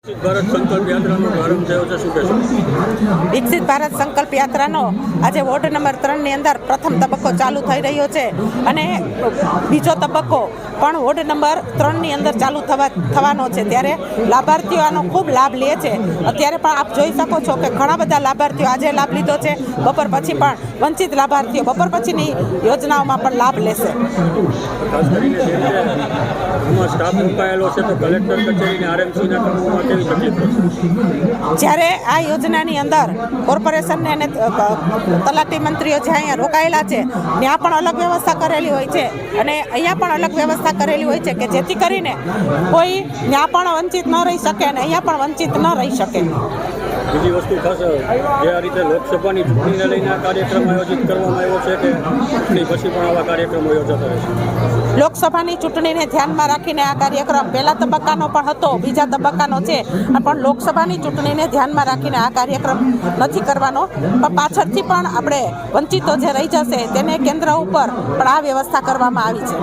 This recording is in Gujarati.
ભારત સંકલ્પ યાત્રાનો પ્રારંભ થયો છે, શું કહેશો? વિકસિત ભારત સંકલ્પ યાત્રાનો આજે વોર્ડ નંબર 3 ની અંદર પ્રથમ તબક્કો ચાલુ થઈ રહ્યો છે અને બીજો તબક્કો પણ વોર્ડ નંબર 3 ની અંદર ચાલુ થવાનો છે. ત્યારે લાભાર્થીઓ આનો ખૂબ લાભ લે છે. અત્યારે પણ આપ જોઈ શકો છો કે ઘણા બધા લાભાર્થીઓ આજે લાભ લીધો છે. બપોર પછી પણ વંચિત લાભાર્થીઓ બપોર પછીની યોજનાઓમાં પણ લાભ લેશે. ખાસ કરીને જે રીતે આમાં સ્ટાફ મુકાયેલો છે તો કલેક્ટર કચેરીને આરએમસીના કામોમાં કેવી તકલીફ પડશે? જ્યારે આ યોજનાની અંદર કોર્પોરેશનને અને તલાટી મંત્રીઓ જે અહીંયા રોકાયેલા છે ત્યાં પણ અલગ વ્યવસ્થા કરેલી હોય છે અને અહીંયા પણ અલગ વ્યવસ્થા કરેલી હોય છે કે જેથી કરીને કોઈ ત્યાં પણ વંચિત ન રહી શકે અને અહીંયા પણ વંચિત ન રહી શકે. બીજી વસ્તુ ખાસ જે આ રીતે લોકસભાની ચૂંટણીને લઈને આ કાર્યક્રમ આયોજિત કરવામાં આવ્યો છે કે ચૂંટણી પછી પણ આવા કાર્યક્રમો યોજાતા રહેશે? લોકસભાની ચૂંટણીને ધ્યાનમાં રાખીને આ કાર્યક્રમ પહેલા તબક્કાનો પણ હતો, બીજા તબક્કાનો છે, પણ લોકસભાની ચૂંટણીને ધ્યાનમાં રાખીને આ કાર્યક્રમ નથી કરવાનો. પણ પાછળથી પણ આપણે વંચિતો જે રહી જશે તેને કેન્દ્ર ઉપર પણ આ વ્યવસ્થા કરવામાં આવી છે.